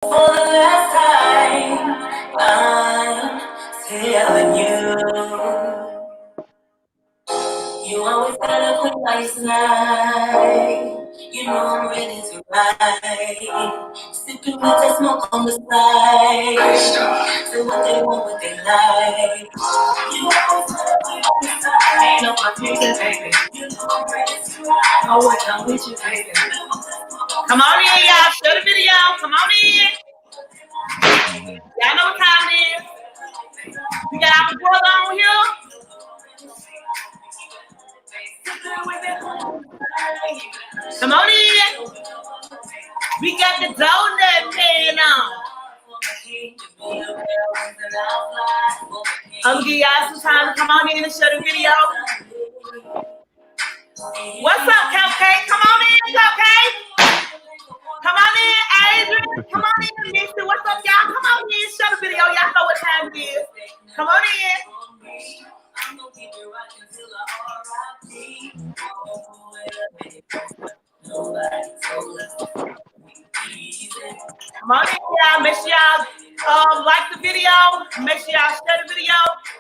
For the last time, I'm telling you, you always got a quick nice night. You know I'm ready to ride. Sipping with that smoke on the side. So what they want, what they like. You always got a quick nice night. No, my baby, baby. You know I'm ready to ride. Oh, what I'm with you, baby. Come on in, y'all. Show the video. Come on in. Y'all know what time it is. We got our brother on here. Come on in. We got the donut man on. I'll give y'all some time to come on in and show the video. What's up, Cupcake? Come on in, Cupcake. Come on in, Adrian. Come on in, Mister. What's up, y'all? Come on in, show the video. Y'all know what time it is. Come on in. Come on in, y'all. Make sure y'all like the video. Make sure y'all share the video.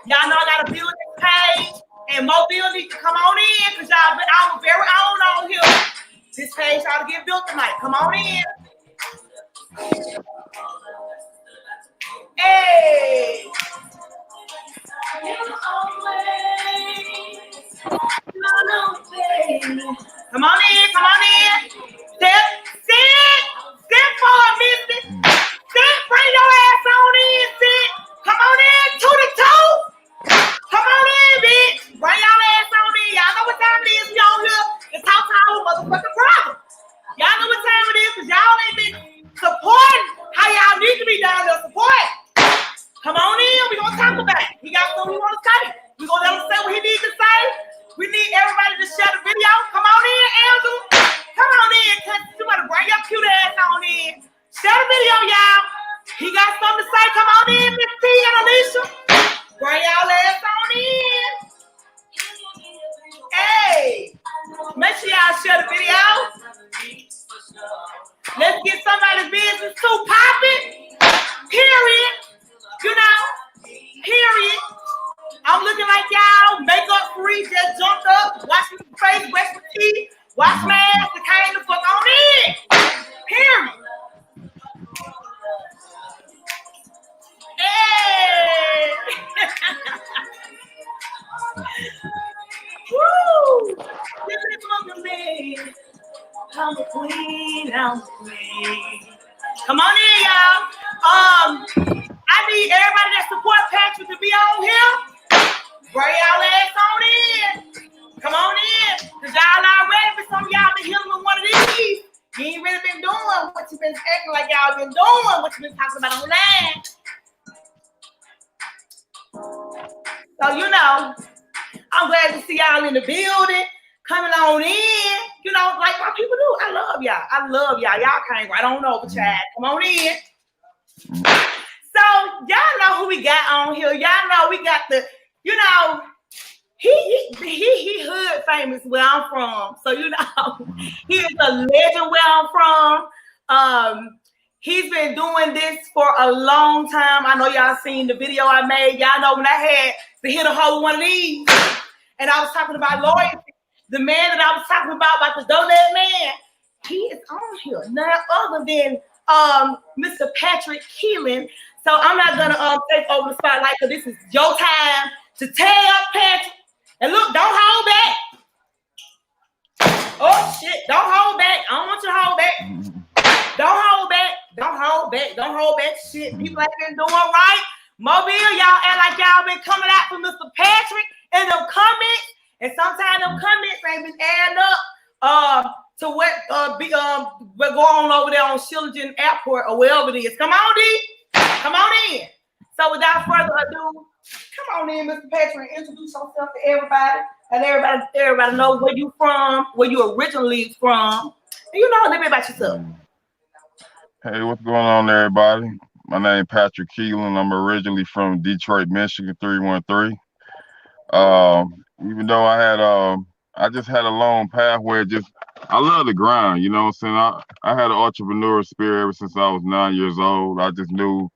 Y'all know I got a building page. And more buildings to come on in because y'all been our very own on here. This page ought to get built tonight. Come on in. Hey. Come on in, come on in. Sit for a minute. Sit, bring your ass on in, sit. Come on in, to the toe. Come on in, bitch. Bring y'all ass on in. Y'all know what time it is. We on here to talk to our motherfucking problem. Y'all know what time it is because y'all ain't been supporting how y'all need to be down there supporting. Come on in. We're going to talk about it. He got something we want to say. We're going to let him say what he needs to say. We need everybody to share the video. Come on in, Angela. Come on in, cuz you better bring your cute ass on in. Share the video, y'all. He got something to say. Come on in, Miss T and Alicia. Bring y'all ass on in. Hey. Make sure y'all share the video. Let's get somebody's business too popping. Period. You know, period. I'm looking like y'all, makeup free, just jumped up, wash my face, brush my teeth, wash my ass, and came the fuck on in. Period. Hey! Woo! This is fucking me. I'm a queen, I'm a queen. Come on in, y'all. I need everybody that support Patrick to be on here. Bring y'all ass on in. Come on in. Because y'all already, but some of y'all been hitting with one of these. You ain't really been doing what you been acting like y'all been doing, what you been talking about online. So, you know, I'm glad to see y'all in the building, coming on in. You know, like my people do. I love y'all. I love y'all. Y'all came right on over, child. Come on in. So, y'all know who we got on here. Y'all know we got the, you know, he hood famous where I'm from. So, you know, he is a legend where I'm from. He's been doing this for a long time. I know y'all seen the video I made. Y'all know when I had to hit a hole with one of these. And I was talking about loyalty. The man that I was talking about the donut man, he is on here. None other than Mr. Patrick Keelan. So I'm not gonna take over the spotlight because this is your time to tell Patrick. And look, don't hold back. Oh shit, don't hold back. I don't want you to hold back. Don't hold back. Don't hold back. Don't hold back. Shit, people ain't been doing right. Mobile, y'all act like y'all been coming out for Mr. Patrick in them comments. And sometimes them comments ain't been adding up to what we're going on over there on Shillington Airport or wherever it is. Come on, D. Come on in. So without further ado, come on in, Mr. Patrick, and introduce yourself to everybody. And everybody know where you from, where you originally from. And you know a little bit about yourself. Hey, what's going on, everybody? My name is Patrick Keelan. I'm originally from Detroit, Michigan, 313. Even though I just had a long path where it just I love the grind, you know what I'm saying? I had an entrepreneur spirit ever since I was 9 years old. I just knew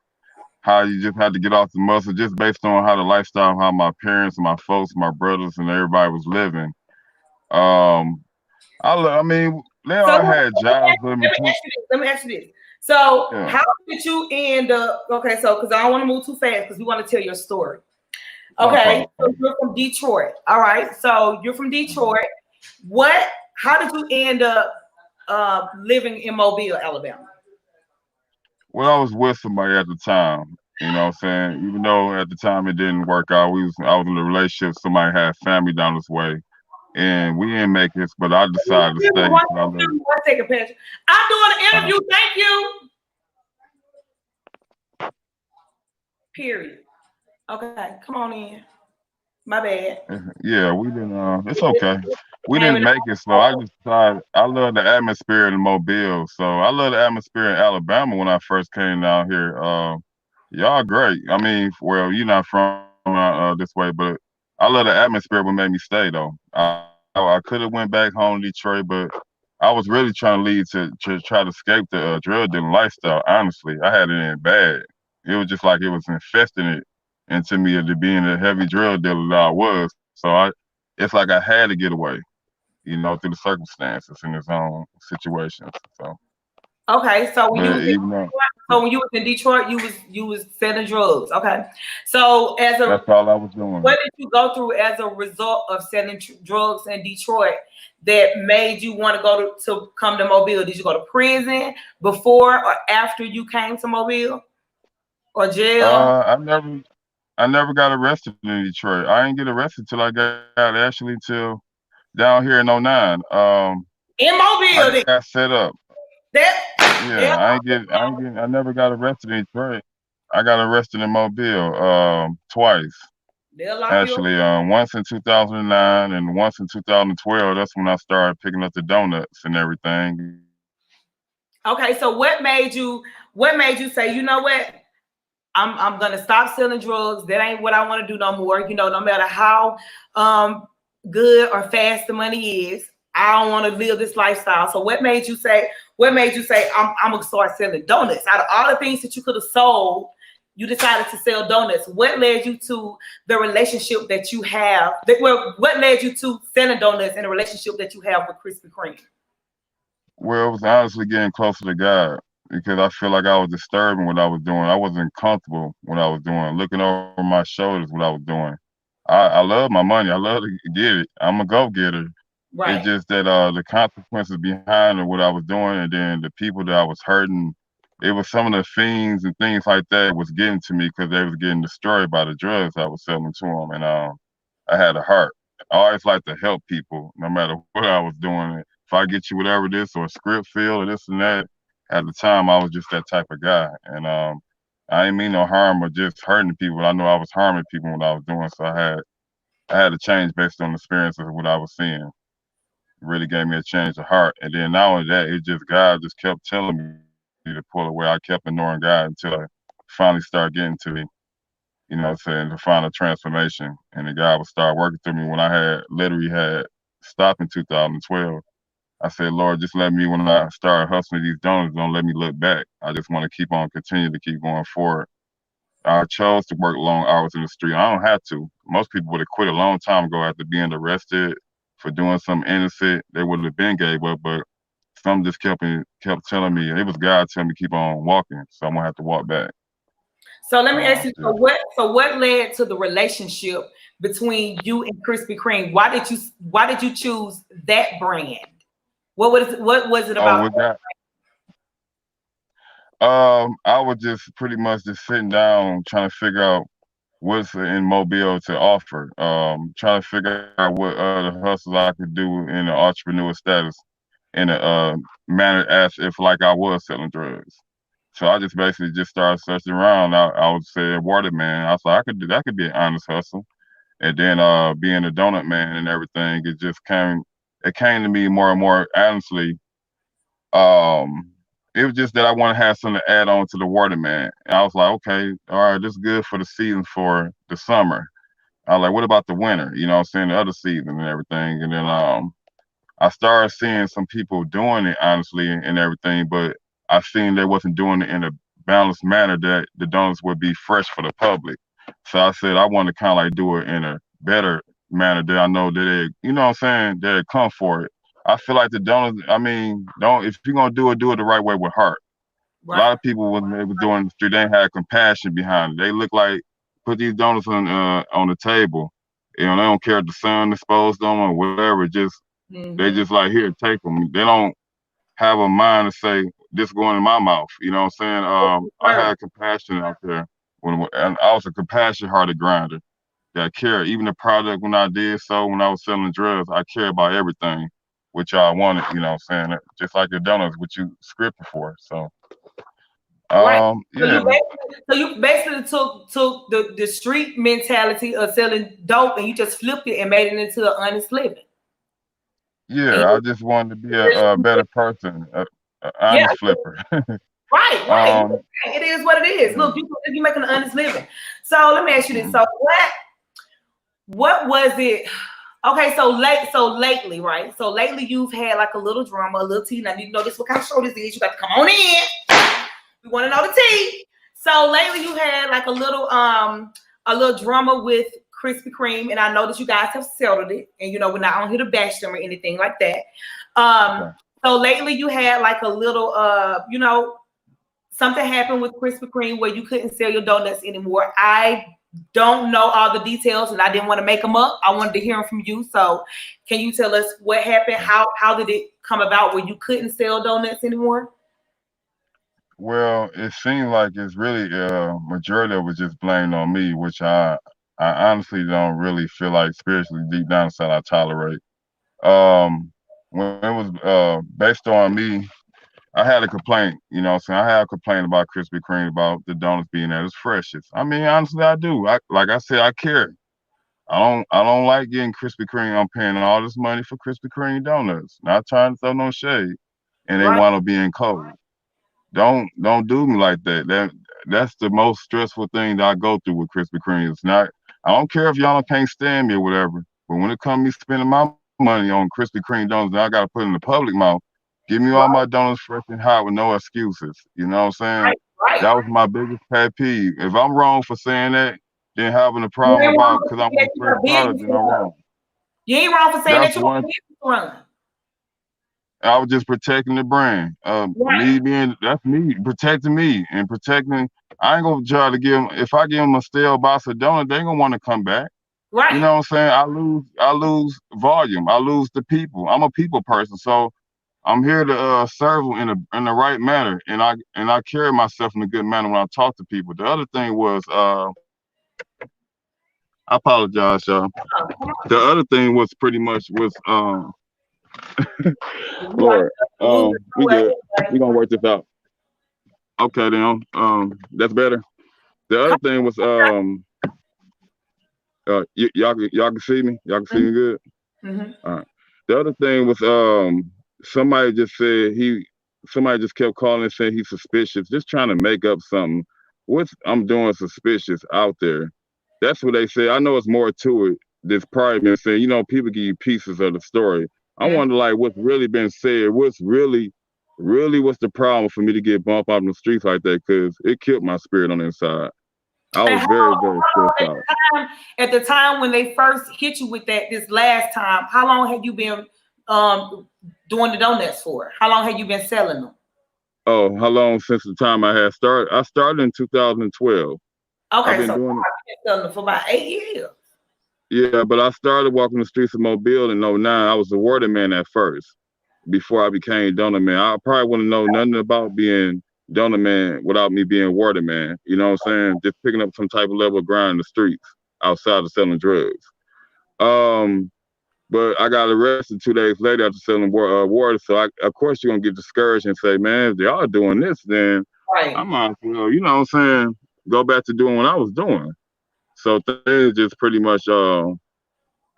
how you just had to get off the muscle just based on how the lifestyle, how my parents and my folks, my brothers and everybody was living. Um, I mean, they So all had jobs in between. let me ask you this. So Yeah. how did you end up? Okay, so because I don't want to move too fast because we want to tell your story. No Okay, problem. so you're from Detroit. All right, so you're from Detroit. What? How did you end up living in Mobile, Alabama? Well, I was with somebody at the time. You know what I'm saying? Even though at the time it didn't work out, I was in a relationship. Somebody had family down this way, and we didn't make it. But I decided to stay because I love. One second, Patrick. I'm doing an Uh, interview. Thank you. Period. Okay, come on in. My bad. yeah, we didn't. It's okay. We Came didn't in. make it, so I just decided I love the atmosphere in Mobile. So I love the atmosphere in Alabama when I first came down here. Y'all great. I mean, well, you're not from this way, but I love the atmosphere. What made me stay though. I could have went back home to Detroit, but I was really trying to lead to try to escape the drug dealing lifestyle. Honestly, I had it in bad. It was just like it was infesting it into me into being a heavy drug dealer that I was. It's like I had to get away, through the circumstances in his own situations. So, Okay, so when you but was in even though so when you was in Detroit, you was selling drugs. Okay, so that's all I was doing. what did you go through as a result of selling drugs in Detroit that made you want to go to come to Mobile? Did you go to prison before or after you came to Mobile or jail? I never got arrested in Detroit. I didn't get arrested till I got actually till down here in '09. In I Mobile, got set up. that Yeah, I never got arrested in Detroit. I got arrested in Mobile twice. they'll lock you up. Actually, once in 2009 and once in 2012. That's when I started picking up the donuts and everything. Okay, so what made you say, you know what? I'm gonna stop selling drugs. That ain't what I want to do no more. No matter how um good or fast the money is, I don't want to live this lifestyle. So what made you say I'm gonna start selling donuts? Out of all the things that you could have sold, you decided to sell donuts. What led you to the relationship that you have? What led you to selling donuts in a relationship that you have with Krispy Kreme? Well, it was honestly getting closer to God because I feel like I was disturbing what I was doing. I wasn't comfortable what I was doing, looking over my shoulders what I was doing. I love my money. I love to get it. I'm a go getter. It's Right. just that the consequences behind what I was doing, and then the people that I was hurting, it was some of the fiends and things like that was getting to me because they was getting destroyed by the drugs I was selling to them, and I had a heart. I always like to help people, no matter what I was doing. If I get you whatever this or a script fill or this and that, at the time I was just that type of guy, and I didn't mean no harm or just hurting people. I know I was harming people when I was doing, so I had to change based on the experiences of what I was seeing. It really gave me a change of heart, and then not only that, it just God just kept telling me to pull away. I kept ignoring God until I finally started getting to me. Saying to find a transformation. And the God would start working through me when I had literally had stopped in 2012. I said, Lord, just let me, when I start hustling these donuts, don't let me look back. I just want to keep on, continue to keep going forward. I chose to work long hours in the street. I don't have to. Most people would have quit a long time ago after being arrested for doing something innocent. They would have been gave up, but some just kept telling me, it was God telling me keep on walking. So I'm gonna have to walk back. So let me ask you, Yeah. so what led to the relationship between you and Krispy Kreme? Why did you choose that brand? What was it Oh, about? with that, I was just pretty much just sitting down trying to figure out what's in Mobile to offer. Trying to figure out what other hustles I could do in an entrepreneur status in a manner as if like I was selling drugs. So I just basically just started searching around. I would say Waterman. I was like, I could do that. Could be an honest hustle. And then being a donut man and everything, it just came. It came to me more and more honestly. It was just that I want to have something to add on to the Waterman. And I was like, okay, all right, this is good for the season for the summer. I was like, what about the winter? You know what I'm saying? The other season and everything. And then I started seeing some people doing it honestly and everything, but I seen they wasn't doing it in a balanced manner that the donuts would be fresh for the public. So I said I want to kind of like do it in a better manner that I know that they, you know what I'm saying, that they come for it. I feel like the donuts, I mean, don't if you're gonna do it the right way with heart. A Right. lot of people when they was doing the street, they ain't had compassion behind it. They look like put these donuts on the table. You know, they don't care if the sun exposed them or whatever. Just they Mm-hmm. just like here, take them. They don't have a mind to say this going in my mouth. You know what I'm saying? I Right. had compassion out there and I was a compassion hearted grinder that care. Even the product when I did so when I was selling drugs, I care about everything, which I wanted. You know what I'm saying? Just like the donuts, which you scripted for. So Right. yeah, So you basically took the street mentality of selling dope and you just flipped it and made it into an honest living. And yeah. I just wanted to be a better person, a yeah, honest flipper. right, right. um, It is what it is. yeah. Look, you making an honest living. So let me ask you this. Mhm. So what was it? Okay, so lately, right? So lately you've had like a little drama, a little tea. Now you know this what kind of show this is. You got to come on in. We want to know the tea. So lately you had like a little drama with Krispy Kreme, and I know that you guys have settled it. And you know, we're not on here to bash them or anything like that. Okay. So lately you had like a little you know, something happened with Krispy Kreme where you couldn't sell your donuts anymore. I don't know all the details, and I didn't want to make them up. I wanted to hear them from you. So, can you tell us what happened? How did it come about where you couldn't sell donuts anymore? Well, it seemed like it's really majority of it was just blamed on me, which I honestly don't really feel like spiritually deep down inside I tolerate. Um, when it was based on me, I had a complaint. You know, what I'm saying I had a complaint about Krispy Kreme about the donuts being at its freshest. I mean, honestly, I do. Like I said, I care. I don't like getting Krispy Kreme. I'm paying all this money for Krispy Kreme donuts. Not trying to throw no shade, and they Right, want to be in cold. Don't do me like that. That's the most stressful thing that I go through with Krispy Kreme. It's not. I don't care if y'all can't stand me or whatever. But when it comes to me spending my money on Krispy Kreme donuts, that I got to put in the public mouth. Give me all my donuts fresh and hot with no excuses. You know what I'm saying? right, right. That was my biggest pet peeve. If I'm wrong for saying that, then having a You problem ain't wrong about for because I saying that want you fresh got product, business then to I'm run. wrong. You ain't wrong for saying That's that you got one. business to run. I was just protecting the brand. Right, Me being that's me protecting me and protecting. I ain't gonna try to give them. If I give them a stale box of donut, they gonna want to come back. You right. know what I'm saying? I lose volume. I lose the people. I'm a people person, so I'm here to serve them in the right manner, and I carry myself in a good manner when I talk to people. The other thing was, I apologize, y'all. Oh, come The other thing was pretty much was, on. You are Lord, losing we your good. way. We gonna work this out. Okay, then, that's better. The other Come thing was, y'all can see me. Y'all can see on. me good. Mm-hmm. All right. The other thing was, somebody just said somebody just kept calling and saying he's suspicious, just trying to make up something. What's I'm doing suspicious out there? That's what they say. I know it's more to it. There's probably been saying, people give you pieces of the story. I Mm-hmm. wonder, like, what's really been said. What's really, what's the problem for me to get bumped out in the streets like that? Because it killed my spirit on the inside. I And was very, very stressed at out. at the time when they first hit you with that this last time, how long had you been um doing the donuts for? How long had you been selling them? Oh, how long since the time I had started? I started in 2012. I've Okay, been so doing it. you've been selling them for about 8 years. Yeah, but I started walking the streets of Mobile in '09. I was a water man at first before I became donor man. I probably wouldn't know nothing about being donor man without me being water man. You know what I'm saying? Just picking up some type of level of grind in the streets outside of selling drugs. Um, but I got arrested 2 days later after selling water. So of course you're gonna get discouraged and say, man, if they are doing this, then I Right. might as well, you know what I'm saying, go back to doing what I was doing. So things just pretty much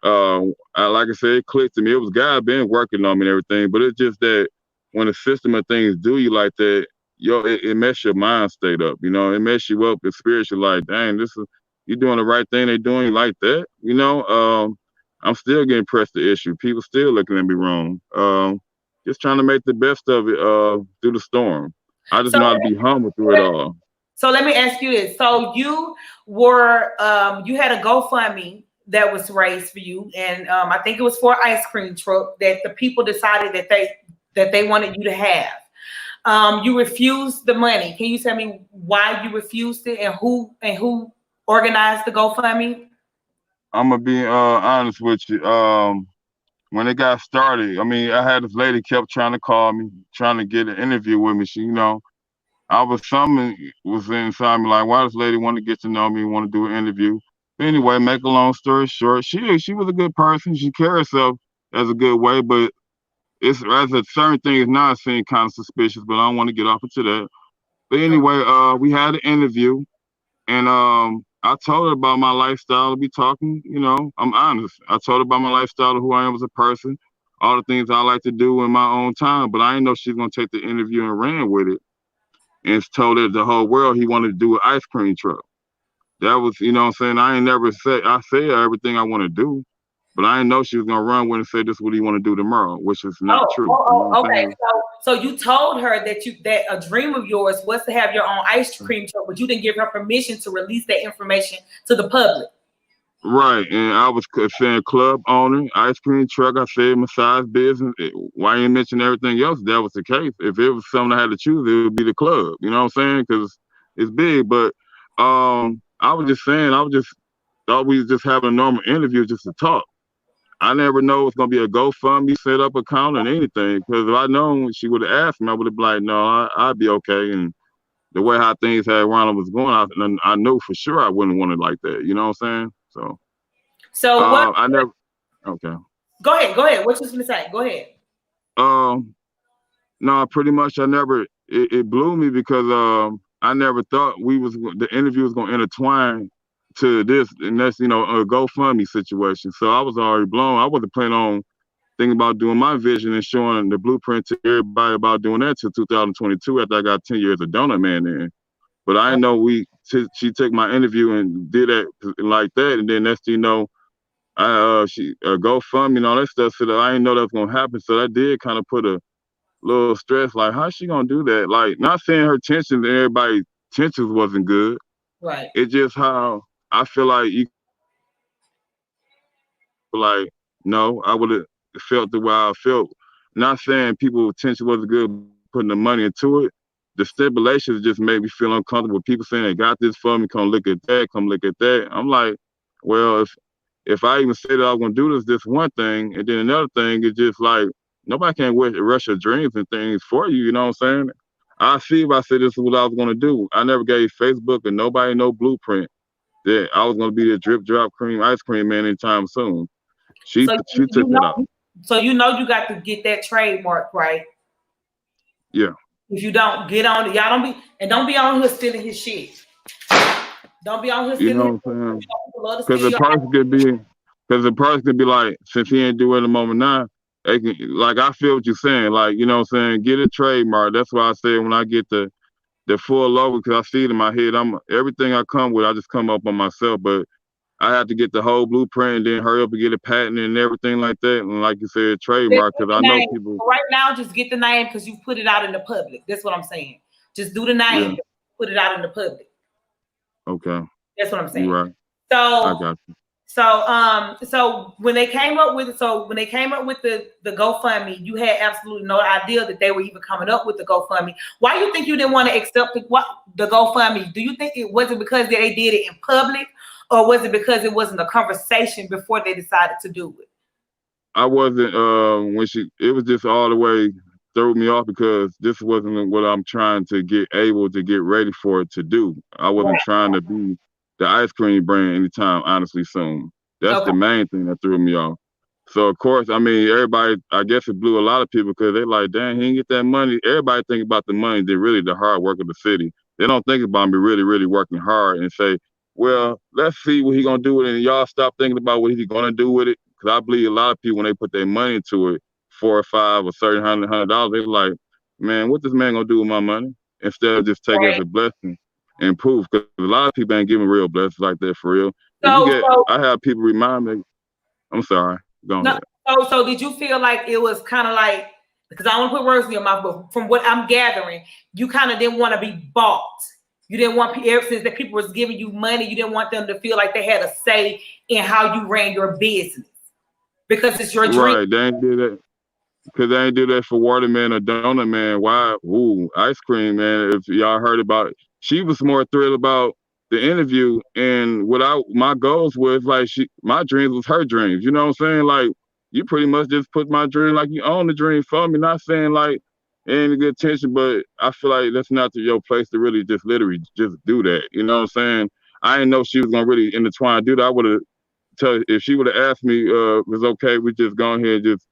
like I said, it clicked to me. It was God been working on me and everything, but it's just that when the system of things do you like that, it mess your mind state up. It mess you up in spiritual. Like, dang, this is you doing the right thing. They doing you like that. I'm still getting pressed the issue. People still looking at me wrong. Just trying to make the best of it through the storm. I just So know how to be humble through it all. So let me ask you this. So you were you had a GoFundMe that was raised for you, and I think it was for an ice cream truck that the people decided that they wanted you to have. You refused the money. Can you tell me why you refused it and who organized the GoFundMe? I'm gonna be honest with you. When it got started, I mean, I had this lady kept trying to call me, trying to get an interview with me. She, I was something was inside me like, why this lady want to get to know me, want to do an interview. But anyway, make a long story short, she was a good person. She carried herself as a good way, but it's as a certain thing is not seem kind of suspicious. But I don't want to get off into that. But anyway, we had an interview, and I told her about my lifestyle. To be talking, I'm honest. I told her about my lifestyle, who I am as a person, all the things I like to do in my own time. But I didn't know she's gonna take the interview and ran with it and told it the whole world he wanted to do an ice cream truck. That was, what I'm saying? I ain't never said everything I want to do, but I didn't know she was gonna run with and say this is what he want to do tomorrow, which is not true. Okay. So you told her that a dream of yours was to have your own ice cream truck, but you didn't give her permission to release that information to the public. Right, and I was saying club owner, ice cream truck. I said massage business. Why you mention everything else? That was the case. If it was something I had to choose, it would be the club. You know what I'm saying? Because it's big. But I was just saying, thought we was just having a normal interview just to talk. I never know it's gonna be a GoFundMe set up account or anything. Because if I known she would have asked me, I would have been like, no, I'd be okay. And the way how things had Ronald was going, I knew for sure I wouldn't want it like that. You know what I'm saying? So what? I never. Okay. Go ahead. What you gonna say? Go ahead. No, pretty much. I never. It blew me because I never thought the interview was gonna intertwine to this, and that's a GoFundMe situation. So I was already blown. I wasn't planning on thinking about doing my vision and showing the blueprint to everybody about doing that till 2022 after I got 10 years of Donut Man in. But I didn't know she took my interview and did that like that, and then next thing you know, she GoFundMe and all that stuff. So that I didn't know that was gonna happen. So that did kind of put a little stress. Like, how's she gonna do that? Like, not saying her tensions and everybody's tensions wasn't good. Right. It's just how I feel like no, I would have felt the way I felt. Not saying people's tension wasn't good, putting the money into it. The stipulations just made me feel uncomfortable. People saying they got this for me, come look at that. I'm like, well, if I even said that I was gonna do this one thing, and then another thing is just like nobody can rush your dreams and things for you. You know what I'm saying? I see if I said this is what I was gonna do. I never gave Facebook and nobody no blueprint that I was gonna be the drip drop cream ice cream man anytime soon. She took it out. So you got to get that trademark, right? Yeah. If you don't get on it, y'all don't be on here stealing his shit. Don't be on here stealing. You know what I'm saying? Because the person could be like, since he ain't do it in the moment now, they can, like, I feel what you're saying. Like, you know what I'm saying? Get a trademark. That's why I said when I get the full logo, because I see it in my head. Everything I come with, I just come up on myself. But I have to get the whole blueprint and then hurry up and get a patent and everything like that. And like you said, trademark, because I know people. Right now, just get the name because you put it out in the public. That's what I'm saying. Just do the name, put it out in the public. Okay. That's what I'm saying. You're right. So I got you. So when they came up with the GoFundMe, you had absolutely no idea that they were even coming up with the GoFundMe. Why do you think you didn't want to accept the GoFundMe? Do you think it wasn't because they did it in public, or was it because it wasn't a conversation before they decided to do it? I wasn't it was just all the way threw me off because this wasn't what I'm trying to get ready for it to do. I wasn't trying to be the ice cream brand anytime, honestly, soon. That's the main thing that threw me off. So, of course, I mean, everybody, I guess it blew a lot of people because they're like, dang, he didn't get that money. Everybody think about the money, they're really the hard work of the city. They don't think about me really, really working hard and say, well, let's see what he's going to do with it. And y'all stop thinking about what he's going to do with it. Because I believe a lot of people, when they put their money into it, $4 or $5 or $100, they're like, man, what this man going to do with my money? Instead of just taking it as a blessing. And proof, because a lot of people ain't giving real blessings like that for real. I have people remind me. I'm sorry. Go ahead. So did you feel like it was kind of like, because I don't want to put words in your mouth, but from what I'm gathering, you kind of didn't want to be bought. You didn't want, ever since that people was giving you money, you didn't want them to feel like they had a say in how you ran your business because it's your dream. Right, they ain't do that. Because they ain't do that for Waterman or Donut Man. Why? Ooh, ice cream, man. If y'all heard about it, she was more thrilled about the interview, and without my goals was like my dreams was her dreams. You know what I'm saying? Like, you pretty much just put my dream like you own the dream for me. Not saying like ain't a good attention, but I feel like that's not your place to really just literally just do that. You know what I'm saying? I didn't know she was gonna really intertwine do that. I would have if she would have asked me, it was okay, we just go ahead and just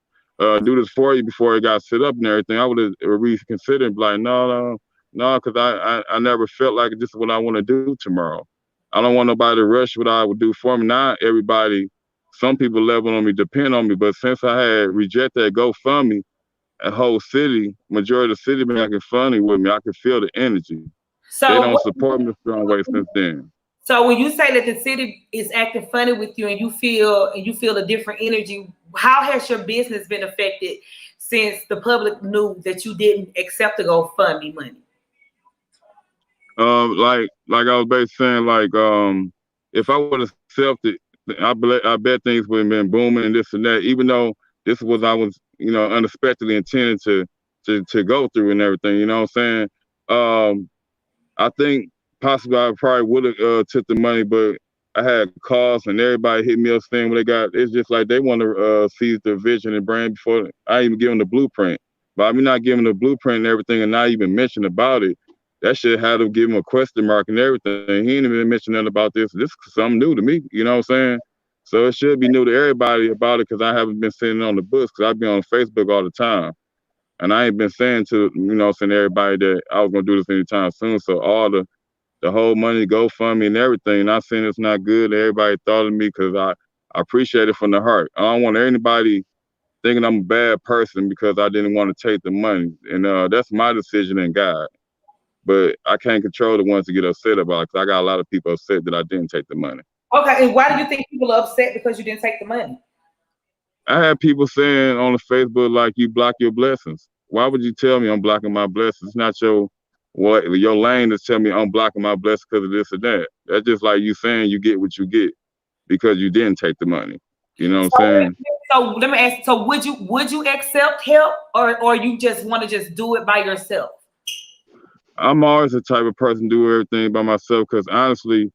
do this for you before it got set up and everything, I would have reconsidered, like, no, because I never felt like this is what I want to do tomorrow. I don't want nobody to rush what I would do for me. Now everybody, some people level on me, depend on me, but since I had rejected that GoFundMe, a whole city, majority of the city been acting funny with me. I can feel the energy. So they don't support me the strong way since then. So when you say that the city is acting funny with you and you feel a different energy, how has your business been affected since the public knew that you didn't accept the GoFundMe money? Like I was basically saying, like, if I would have accepted, I bet things would have been booming and this and that. Even though this was I was, unexpectedly intended to go through and everything. You know what I'm saying? I think possibly I probably would have took the money, but I had calls and everybody hit me up saying when they got, it's just like they want to seize the vision and brand before I even give them the blueprint. But I mean, not giving the blueprint and everything and not even mention about it, that shit had to give him a question mark and everything. He ain't even mentioned nothing about this. This is something new to me, you know what I'm saying? So it should be new to everybody about it because I haven't been sitting on the books because I've been on Facebook all the time. And I ain't been saying to, saying everybody that I was going to do this anytime soon. So all the whole money GoFundMe and everything, not saying it's not good. Everybody thought of me because I appreciate it from the heart. I don't want anybody thinking I'm a bad person because I didn't want to take the money. And that's my decision and God. But I can't control the ones to get upset about it because I got a lot of people upset that I didn't take the money. Okay, and why do you think people are upset because you didn't take the money? I had people saying on the Facebook, like, you block your blessings. Why would you tell me I'm blocking my blessings? It's not your lane to tell me I'm blocking my blessings because of this or that. That's just like you saying you get what you get because you didn't take the money. You know what I'm saying? So let me ask, so would you accept help or you just want to just do it by yourself? I'm always the type of person to do everything by myself because honestly,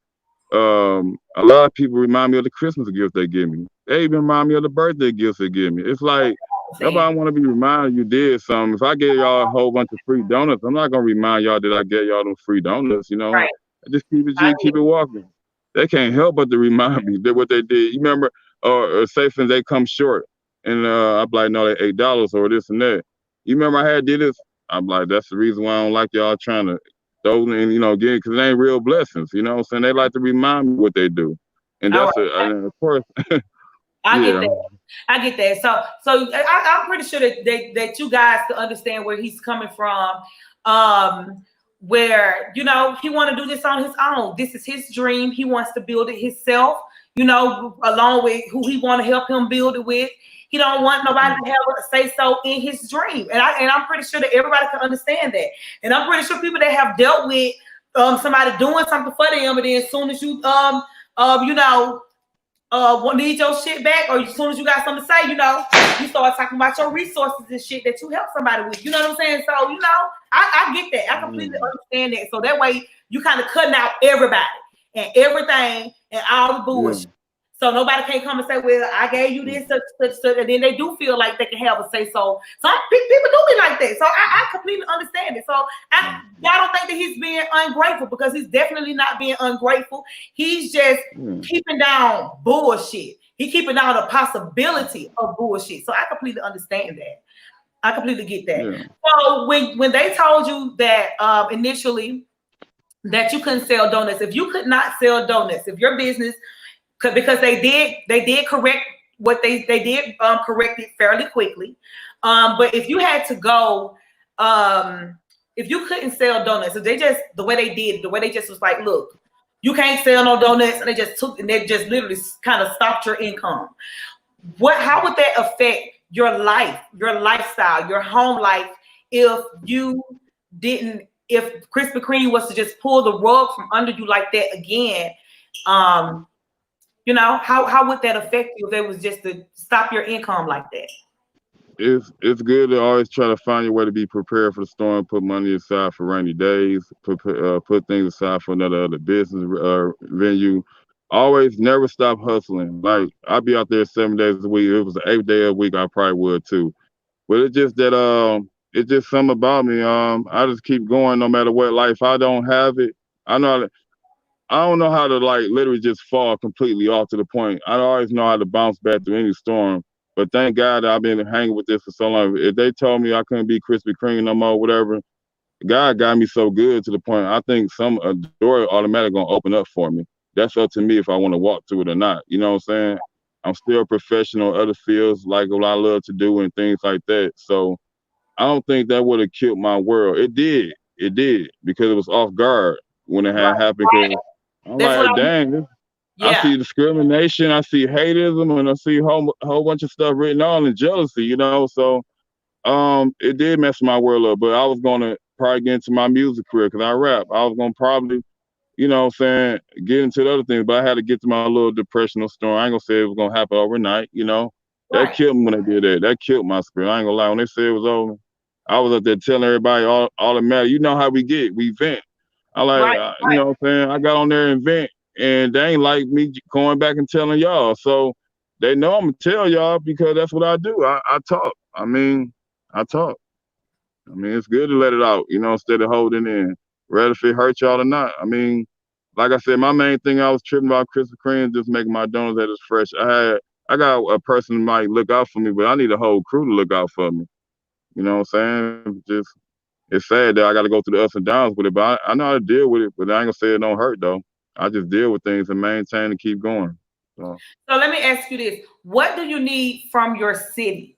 a lot of people remind me of the Christmas gifts they give me. They even remind me of the birthday gifts they give me. It's like, nobody want to be reminded you did something. If I gave y'all a whole bunch of free donuts, I'm not going to remind y'all that I gave y'all them free donuts, Right. Just keep it G, keep it walking. They can't help but to remind me that what they did. You remember, or say for they come short, and I'm like, no, they $8 or this and that. You remember I did this? I'm like, that's the reason why I don't like y'all trying to throw in, again, because it ain't real blessings. You know what I'm saying? They like to remind me what they do. And that's and of course. I get that. So I'm pretty sure that you guys can understand where he's coming from. Where, he want to do this on his own. This is his dream. He wants to build it himself, along with who he want to help him build it with. He don't want nobody to have a say so in his dream. And I'm pretty sure that everybody can understand that. And I'm pretty sure people that have dealt with somebody doing something for them, and then as soon as you need your shit back, or as soon as you got something to say, you start talking about your resources and shit that you help somebody with. You know what I'm saying? So, I get that. I completely understand that. So that way you kind of cutting out everybody and everything and all the bullshit. So nobody can come and say, well, I gave you this, and then they do feel like they can have a say so. Some people do be like that. So I completely understand it. So I don't think that he's being ungrateful, because he's definitely not being ungrateful. He's just keeping down bullshit. He's keeping down the possibility of bullshit. So I completely understand that. I completely get that. Yeah. So when they told you that initially that you couldn't sell donuts, if you could not sell donuts, if your business, because they did correct what they did correct it fairly quickly, but if you had to go, if you couldn't sell donuts, if they just the way they just was like, look, you can't sell no donuts, and they just literally kind of stopped your income. how would that affect your life, your lifestyle, your home life if you didn't, if Krispy Kreme was to just pull the rug from under you like that again? You know, how would that affect you if it was just to stop your income like that? It's good to always try to find your way to be prepared for the storm. Put money aside for rainy days. Put things aside for another business venue. Always never stop hustling. Like I'd be out there 7 days a week. If it was the 8th day a week, I probably would too. But it's just that it's just something about me. I just keep going no matter what. Like if I don't have it, I know I don't know how to like literally just fall completely off to the point. I always know how to bounce back through any storm. But thank God that I've been hanging with this for so long. If they told me I couldn't be Krispy Kreme no more, whatever, God got me so good to the point I think a door automatically gonna open up for me. That's up to me if I want to walk through it or not. You know what I'm saying? I'm still a professional in other fields, like what I love to do and things like that. So I don't think that would have killed my world. It did, because it was off guard when it had happened. Cause I'm That's what like, dang, I yeah. see discrimination, I see hateism, and I see a whole bunch of stuff written on and jealousy, you know. So it did mess my world up. But I was gonna probably get into my music career because I rap. I was gonna probably, you know what I'm saying, get into the other things, but I had to get to my little depressional storm. I ain't gonna say it was gonna happen overnight, you know. That killed me when they did that. That killed my spirit. I ain't gonna lie. When they said it was over, I was up there telling everybody all that matter. You know how we get. We vent. I like, you know what I'm saying? I got on there and vent, and they ain't like me going back and telling y'all. So they know I'm gonna tell y'all because that's what I do. I talk. I talk. It's good to let it out, you know, instead of holding in. Rather if it hurt y'all or not. Like I said, my main thing I was tripping about Krispy Kreme just making my donuts that is fresh. I got a person who might look out for me, but I need a whole crew to look out for me. You know what I'm saying? Just it's sad that I got to go through the ups and downs with it, but I know how to deal with it. But I ain't gonna say it don't hurt though. I just deal with things and maintain and keep going. So let me ask you this: what do you need from your city?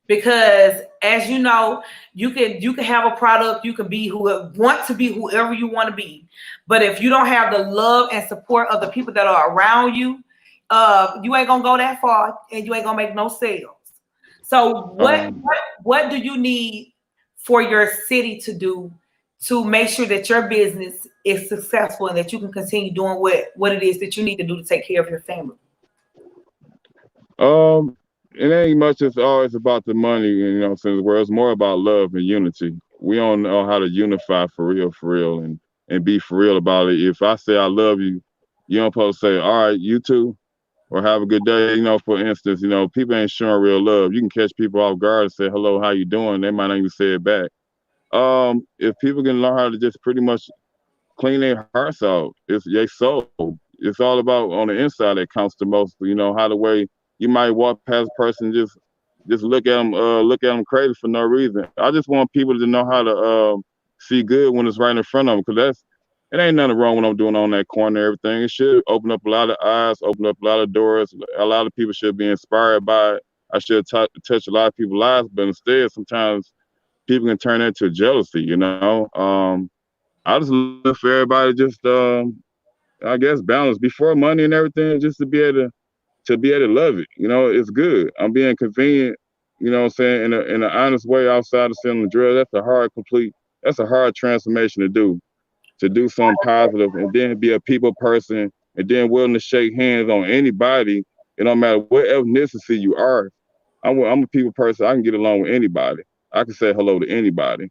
Because as you know, you can have a product, you can be want to be whoever you want to be, but if you don't have the love and support of the people that are around you, you ain't gonna go that far, and you ain't gonna make no sales. So what do you need for your city to do to make sure that your business is successful and that you can continue doing what it is that you need to do to take care of your family? It ain't much. It's always about the money, you know what I'm saying? Where it's more about love and unity. We don't know how to unify for real, and be for real about it. If I say I love you, you don't supposed to say, all right, you too, or have a good day. You know, for instance, you know, people ain't showing real love. You can catch people off guard and say, hello, how you doing? They might not even say it back. If people can learn how to just pretty much clean their hearts out, it's their soul. It's all about on the inside that counts the most. You know, how the way you might walk past a person, just look at them crazy for no reason. I just want people to know how to see good when it's right in front of them, because it ain't nothing wrong when I'm doing on that corner and everything. It should open up a lot of eyes, open up a lot of doors. A lot of people should be inspired by it. I should touch a lot of people's lives, but instead, sometimes people can turn that to jealousy, you know. I just look for everybody just, I guess, balance before money and everything, just to be able to love it. You know, it's good. I'm being convenient, you know what I'm saying, in an honest way outside of selling drugs. That's a hard transformation to do something positive and then be a people person and then willing to shake hands on anybody. It don't matter what ethnicity you are. I'm a people person. I can get along with anybody. I can say hello to anybody.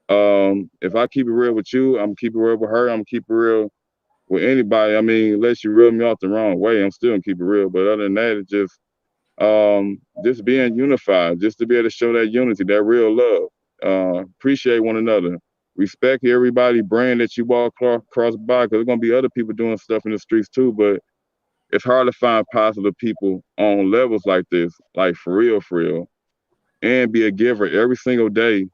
If I keep it real with you, I'm keep it real with her. I'm keep it real with anybody. Unless you reel me off the wrong way, I'm still gonna keep it real. But other than that, it's just being unified, just to be able to show that unity, that real love. Appreciate one another. Respect everybody brand that you walk across by, because there's gonna be other people doing stuff in the streets too. But it's hard to find positive people on levels like this, like for real, and be a giver every single day.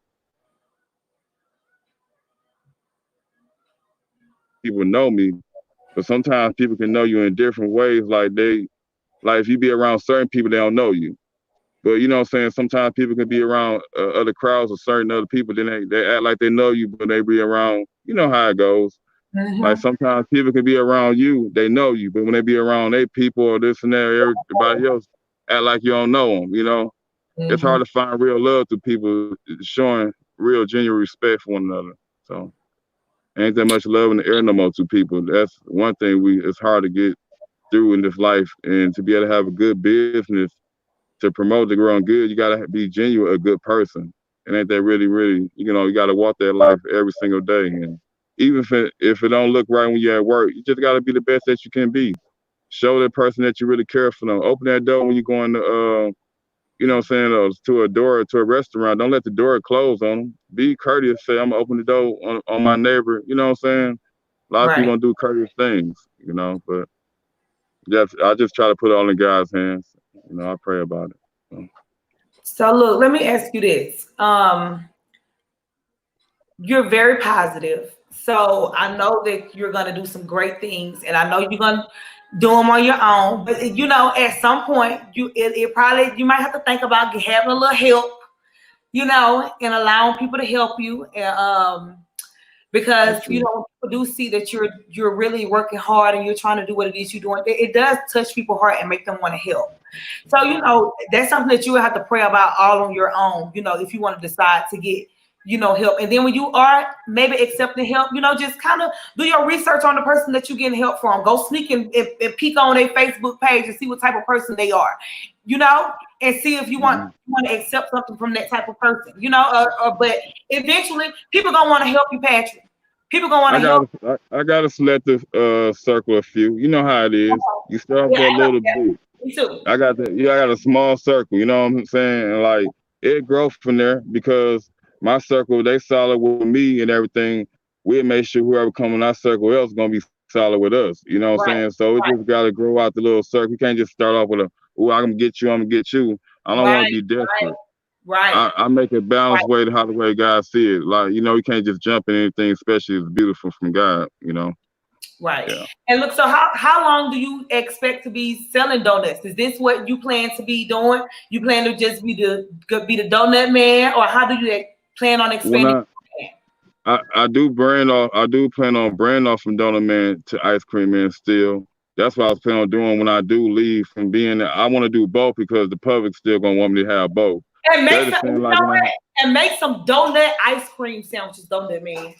People know me, but sometimes people can know you in different ways. Like if you be around certain people, they don't know you. But you know what I'm saying? Sometimes people can be around other crowds or certain other people, then they act like they know you, but they be around, you know how it goes. Mm-hmm. Like sometimes people can be around you, they know you, but when they be around their people or this and that, everybody else, act like you don't know them. You know, it's hard to find real love to people showing real genuine respect for one another. So ain't that much love in the air no more to people. That's one thing it's hard to get through in this life, and to be able to have a good business to promote the growing good, you gotta be genuine, a good person. And ain't that really, really, you gotta walk that life every single day. And even if it don't look right when you're at work, you just gotta be the best that you can be. Show that person that you really care for them. Open that door when you're going to to a door, to a restaurant. Don't let the door close on them. Be courteous. Say, I'm gonna open the door on my neighbor. You know what I'm saying? A lot of people don't do courteous things, but I just try to put it on the guy's hands. I pray about it. So look, let me ask you this. You're very positive. So I know that you're going to do some great things, and I know you're going to do them on your own. But at some point, you might have to think about having a little help, and allowing people to help you. Because people do see that you're really working hard and you're trying to do what it is you're doing. It does touch people's heart and make them want to help. So that's something that you will have to pray about all on your own. If you want to decide to get help, and then when you are maybe accepting help, just kind of do your research on the person that you're getting help from. Go sneak and peek on their Facebook page and see what type of person they are, and see if you want to accept something from that type of person, but eventually people gonna want to help you, Patrick. People gonna want to help. I gotta select the circle a few. You know how it is. You start off with a little bit. Me too. I got a small circle. You know what I'm saying? And like it grows from there, because my circle, they solid with me and everything. We'll make sure whoever come in our circle else is gonna be solid with us. You know what I'm saying? So it just gotta grow out the little circle. You can't just start off with I'm gonna get you, I'm gonna get you. I don't want to be desperate. Right. I make a balanced way to how the way God see it. Like, you can't just jump in anything, especially if it's beautiful from God, Right. Yeah. And look, so how long do you expect to be selling donuts? Is this what you plan to be doing? You plan to just be the donut man, or how do you plan on expanding? I do plan on branding off from Donut Man to Ice Cream Man still. That's what I was planning on doing when I do leave from being there. I want to do both because the public's still gonna want me to have both. And make some donut ice cream sandwiches, Donut Man.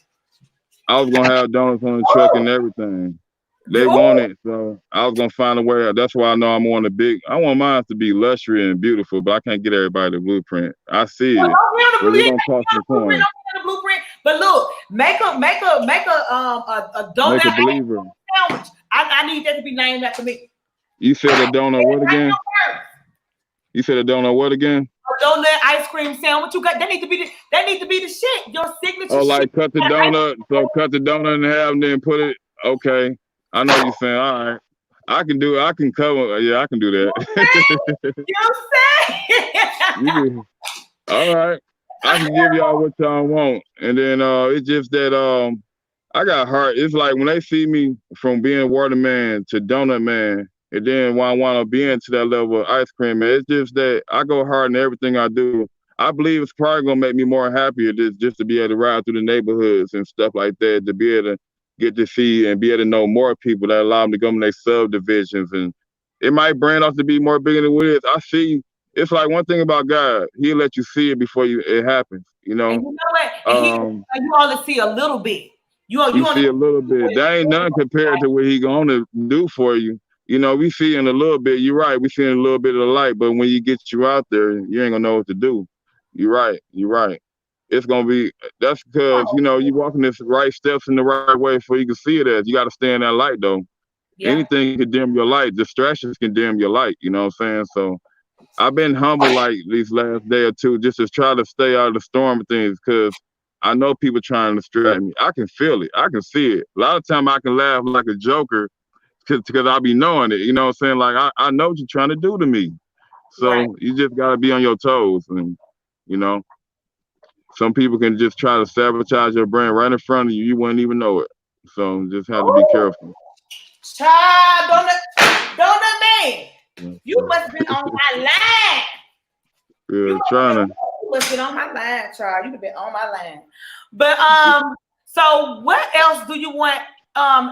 I was gonna have donuts on the truck and everything. They want it, so I was gonna find a way. That's why I know I'm on I want mine to be luxury and beautiful, but I can't get everybody the blueprint. I see it. We're gonna cost the coin. Blueprint, but look, make a donut ice cream sandwich. I need that to be named after me. You said a donut what again? You said a donut what again? A donut ice cream sandwich. That need to be the shit. Your signature. Oh, like cut the donut. So cut the donut in half and then put it. Okay, I know you're saying. All right, I can do it. I can cover. Yeah, I can do that. You say? All right, I can give y'all what y'all want, and then it's just that I got heart. It's like when they see me from being waterman to donut man. And then when I want to be into that level of ice cream, man, it's just that I go hard in everything I do. I believe it's probably going to make me more happier just to be able to ride through the neighborhoods and stuff like that, to be able to get to see and be able to know more people that allow them to go in their subdivisions. And it might brand off to be more bigger than what it is. I see. It's like one thing about God, he'll let you see it before it happens, And you know what? And you only see a little bit. You see a little bit. That ain't nothing compared to what he's going to do for you. We see in a little bit, you're right, we see in a little bit of the light, but when you get you out there, you ain't gonna know what to do. You're right. It's gonna be, that's because, you walking this right steps in the right way before you can see it as. You gotta stay in that light though. Yeah. Anything can dim your light. Distractions can dim your light, you know what I'm saying? So I've been humble like these last day or two, just to try to stay out of the storm of things, because I know people trying to distract me. I can feel it, I can see it. A lot of time I can laugh like a joker, because I be knowing it, you know what I'm saying? Like, I know what you're trying to do to me. So You just got to be on your toes. And, some people can just try to sabotage your brand right in front of you. You wouldn't even know it. So just have to be careful. Child, donut man. You must have been on my line. Yeah, trying to. You must have been on my line, child. You have been on my line. But, so what else do you want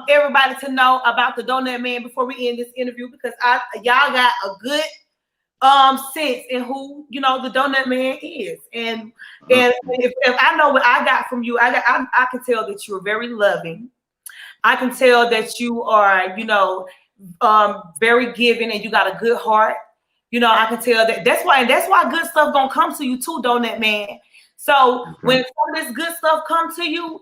everybody to know about the Donut Man before we end this interview? Because y'all got a good sense in who the donut man is. And if I know what I got from you, I can tell that you're very loving. I can tell that you are, very giving, and you got a good heart. I can tell that. That's why good stuff gonna come to you too, donut man. So when some of this good stuff comes to you,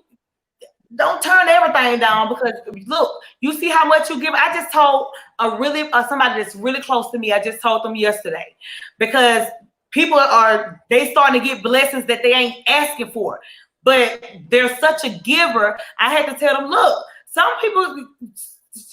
don't turn everything down, because look, you see how much you give. I just told somebody that's really close to me. I just told them yesterday, because people they starting to get blessings that they ain't asking for, but they're such a giver. I had to tell them, look, some people,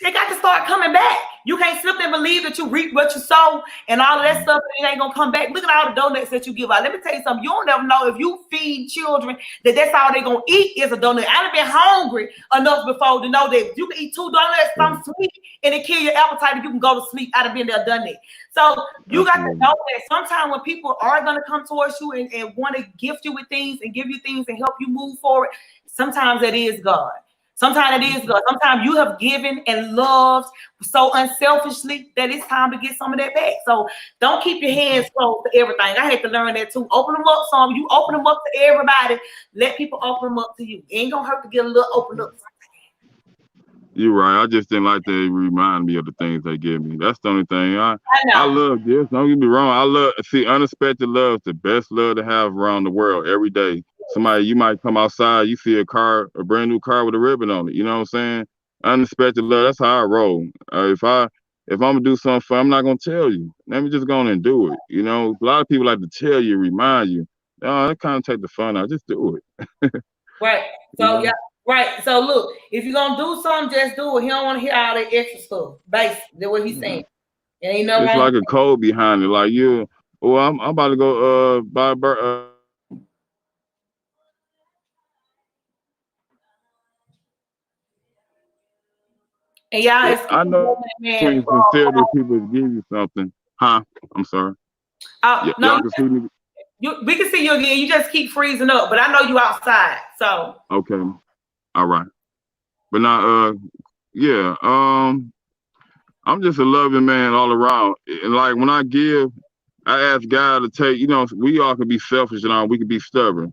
they got to start coming back. You can't simply believe that you reap what you sow and all of that stuff, and it ain't gonna come back. Look at all the donuts that you give out. Let me tell you something. You don't never know if you feed children that's all they gonna eat is a donut. I've been hungry enough before to know that you can eat 2 donuts, some sweet, and it kill your appetite, and you can go to sleep. I've been there, done it. So you got to know that sometimes when people are gonna come towards you and want to gift you with things and give you things and help you move forward, sometimes that is God. Sometimes it is God. Sometimes you have given and loved so unselfishly that it's time to get some of that back. So don't keep your hands closed to everything. I had to learn that too. Open them up some. You open them up to everybody. Let people open them up to you. It ain't gonna hurt to get a little open up. You're right. I just didn't like to remind me of the things they give me. That's the only thing. I love this. Don't get me wrong. Unexpected love is the best love to have around the world every day. Somebody, you might come outside, you see a brand new car with a ribbon on it. You know what I'm saying? Unexpected love. That's how I roll. If I'm gonna do something fun, I'm not gonna tell you. Let me just go on and do it. A lot of people like to tell you, remind you. That kind of take the fun out. Just do it. Right. So yeah. Right. So look, if you're gonna do something, just do it. He don't want to hear all that extra stuff. Basically, that's what he's saying. It ain't no. It's like a code behind it. Like I'm about to go buy a and y'all, I know sincerely people give you something. Huh? I'm sorry. No, y'all can see me. We can see you again. You just keep freezing up, but I know you outside. So okay. All right. But now, I'm just a loving man all around. And like when I give, I ask God to take, we all can be selfish and all, we can be stubborn.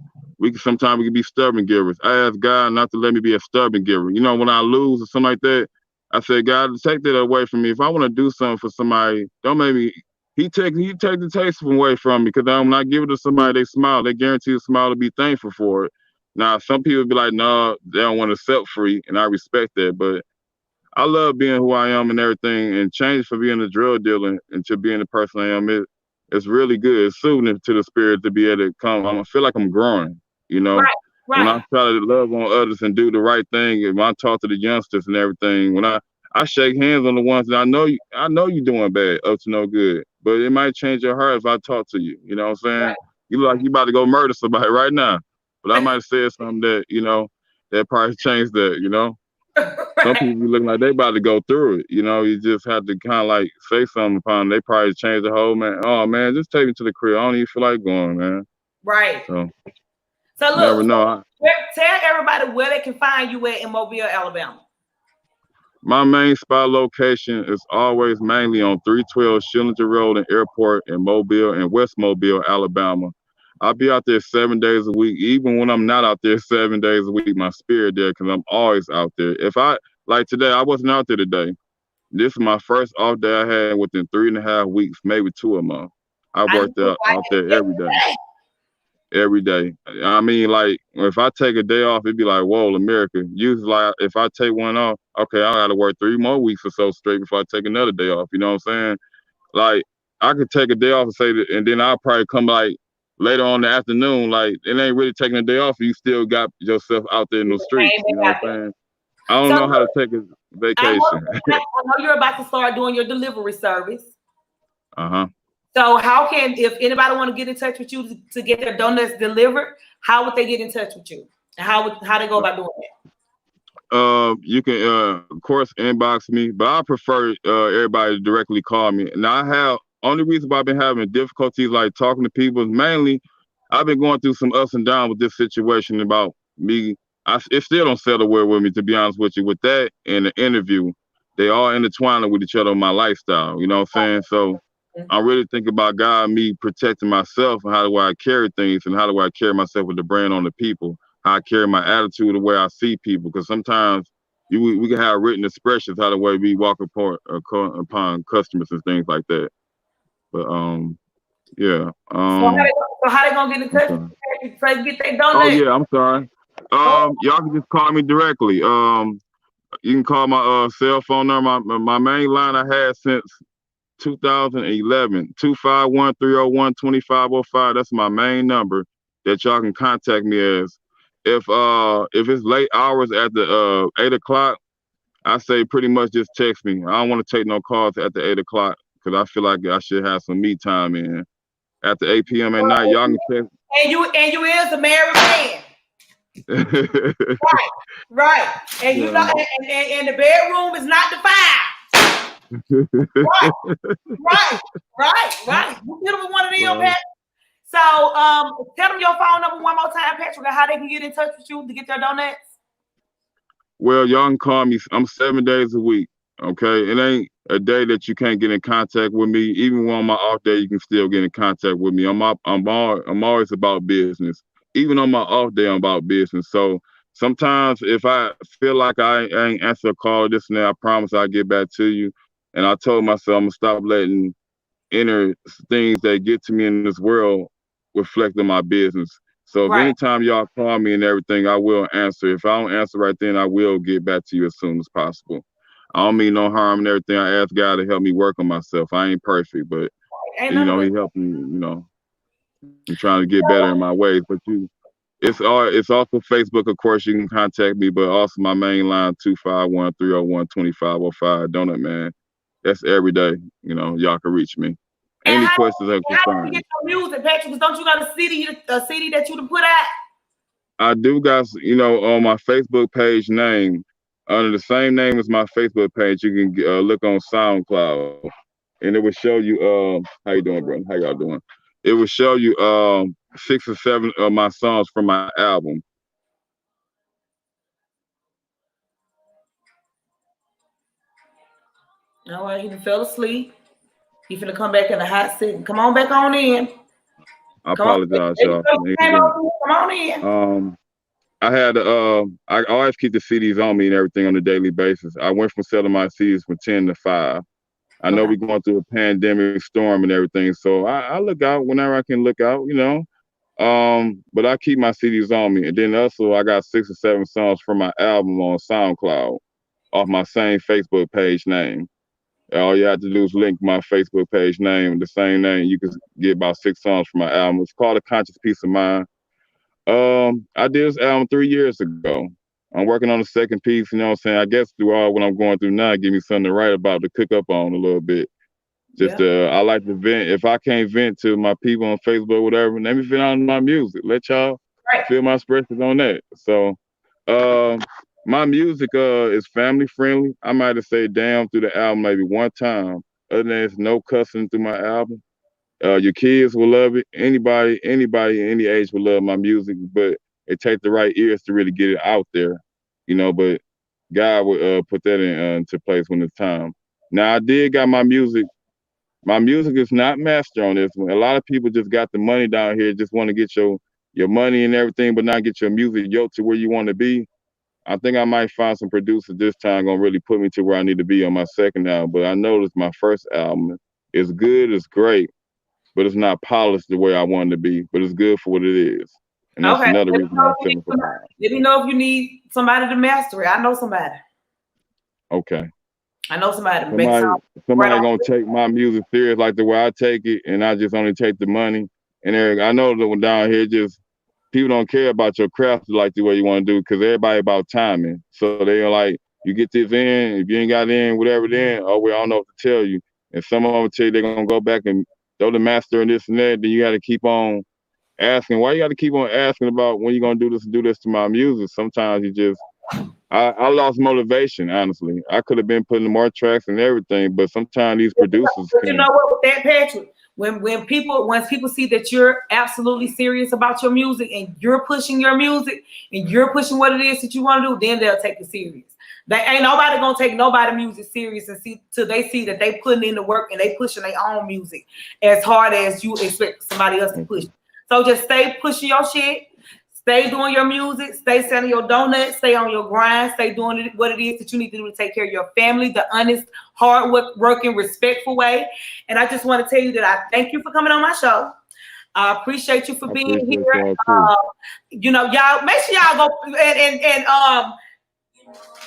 Sometimes we can be stubborn givers. I ask God not to let me be a stubborn giver. When I lose or something like that, I say, God, take that away from me. If I want to do something for somebody, don't make me, he take the taste away from me, because when I give it to somebody, they smile. They guarantee a smile to be thankful for it. Now, some people be like, no, they don't want to set free, and I respect that. But I love being who I am and everything, and change for being a drug dealer and to being the person I am. It's really good. It's soothing to the spirit to be able to come. I feel like I'm growing, Right. When I try to love on others and do the right thing, and when I talk to the youngsters and everything, when I shake hands on the ones that I know you're doing bad, up to no good. But it might change your heart if I talk to you. You know what I'm saying? Right. You look like you about to go murder somebody right now. But I might have said something that, that probably changed that, Some people be looking like they about to go through it. You just have to kind of like say something upon them. They probably change the whole man. Oh man, just take me to the crib. I don't even feel like going, man. Right. So look, never know. Tell everybody where they can find you at in Mobile, Alabama. My main spot location is always mainly on 312 Schillinger Road and Airport in Mobile and West Mobile, Alabama. I'll be out there 7 days a week. Even when I'm not out there 7 days a week, my spirit there, because I'm always out there. Like today, I wasn't out there today. This is my first off day I had within 3.5 weeks, maybe 2 a month. I worked out there every day. Every day. I mean, like, if I take a day off, it'd be like, whoa, America. Usually, like, if I take one off, okay, I got to work 3 more weeks or so straight before I take another day off. You know what I'm saying? Like, I could take a day off and say that, and then I'll probably come like later on in the afternoon. Like, it ain't really taking a day off. You still got yourself out there in the streets. You know what I'm saying? I don't know how to take a vacation. I know you're about to start doing your delivery service. Uh-huh. So if anybody want to get in touch with you to get their donuts delivered, how would they get in touch with you? And how they go about doing that? You can of course inbox me, but I prefer everybody to directly call me. Now only reason why I've been having difficulties like talking to people is mainly I've been going through some ups and downs with this situation about me. It still don't settle well with me, to be honest with you. With that and the interview, they all intertwined with each other on my lifestyle. You know what I'm saying? So I really think about God, me protecting myself, and how do I carry things, and how do I carry myself with the brand on the people, how I carry my attitude, the way I see people, because sometimes we can have written expressions, how the way we walk upon customers and things like that. But yeah. So how they gonna get in touch with you to get their donate? Oh yeah, I'm sorry. Y'all can just call me directly. You can call my cell phone number. My main line I had since 2011, 251-301-2505. That's my main number that y'all can contact me as. If it's late hours at the 8 o'clock, I say pretty much just text me. I don't want to take no calls at the 8 o'clock because I feel like I should have some me time in. After 8 p.m. at night, y'all can text. And you is a married man. Right. And you know, and the bedroom is not defined. Right. You dealing with one of them, Patrick. So tell them your phone number one more time, Patrick, and how they can get in touch with you to get their donuts. Well, y'all can call me. I'm 7 days a week. Okay, it ain't a day that you can't get in contact with me. Even on my off day, you can still get in contact with me. I'm always about business. Even on my off day, I'm about business. So sometimes if I feel like I ain't answer a call, this and that, I promise I'll get back to you. And I told myself I'm gonna stop letting inner things that get to me in this world reflect on my business. So if anytime y'all call me and everything, I will answer. If I don't answer right then, I will get back to you as soon as possible. I don't mean no harm and everything. I ask God to help me work on myself. I ain't perfect, but He helped me. I'm trying to get better in my ways. But it's also Facebook. Of course, you can contact me, but also my main line 251-301-2505. Donut Man. That's every day. Y'all can reach me. Any questions or concerns? How do you get your music, Patrick? Don't you got a CD that you to put out? I do, guys. On my Facebook page name, under the same name as my Facebook page, you can look on SoundCloud, and it will show you. How you doing, bro? How y'all doing? It will show you 6 or 7 of my songs from my album. All right, he fell asleep. He finna come back in the hot seat. Come on back on in. I apologize, y'all. Come on in. I had I always keep the CDs on me and everything on a daily basis. I went from selling my CDs from 10 to 5. I know we're going through a pandemic storm and everything, so I look out whenever I can look out, but I keep my CDs on me. And then also I got 6 or 7 songs from my album on SoundCloud off my same Facebook page name. All you have to do is link my Facebook page name, the same name. You can get about 6 songs from my album. It's called A Conscious Peace of Mind. I did this album 3 years ago. I'm working on the second piece, you know what I'm saying? I guess through all what I'm going through now, give me something to write about, to cook up on a little bit. I like to vent. If I can't vent to my people on Facebook, whatever, let me vent on my music. Let y'all feel my expressions on that. So my music is family friendly. I might have said damn through the album maybe one time. Other than there's no cussing through my album. Your kids will love it. Anybody any age will love my music, but it takes the right ears to really get it out there, but God will put that into place when it's time. Now I did got my music. My music is not master on this one. A lot of people just got the money down here, just want to get your money and everything, but not get your music yoked to where you want to be. I think I might find some producers this time gonna really put me to where I need to be on my second album. But I noticed my first album is good, it's great, but it's not polished the way I want it to be. But it's good for what it is. And that's another reason I'm feeling for that. Let me know if you need somebody to master it. I know somebody. Okay. I know somebody. Somebody gonna take my music serious like the way I take it, and I just only take the money. And I know that down here, just people don't care about your craft like the way you want to do, because everybody about timing. So they're like, you get this in, if you ain't got in, whatever, then I don't know what to tell you. And some of them tell you they're gonna go back and throw the master and this and that. Then you got to keep on asking. Why you got to keep on asking about when you gonna do this to my music? Sometimes you just, I lost motivation. Honestly, I could have been putting more tracks and everything, but sometimes these producers. But you know what, with that, Patrick, once people see that you're absolutely serious about your music and you're pushing your music and you're pushing what it is that you want to do, then they'll take it serious. They ain't nobody gonna take nobody music serious and see till they see that they putting in the work and they pushing their own music as hard as you expect somebody else to push. So just stay pushing your shit, stay doing your music, stay selling your donuts, stay on your grind, stay doing what it is that you need to do to take care of your family, the honest, hard working, respectful way. And I just want to tell you that I thank you for coming on my show. I appreciate you for being here. You know, y'all make sure y'all go make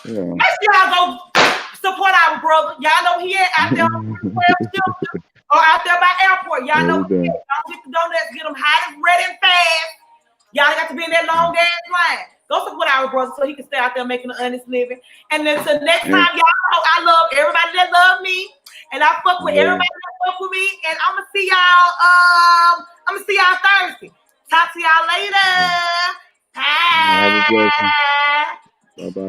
sure y'all go support our brother. Y'all know he out there or out there by airport. Y'all know he don't get the donuts, get them hot and ready and fast. Y'all got to be in that long ass line. Go support our brother so he can stay out there making an honest living. And then till next time, y'all know I love everybody that love me. And I fuck with everybody that fuck with me. And I'm gonna see y'all Thursday. Talk to y'all later. Bye. Bye-bye.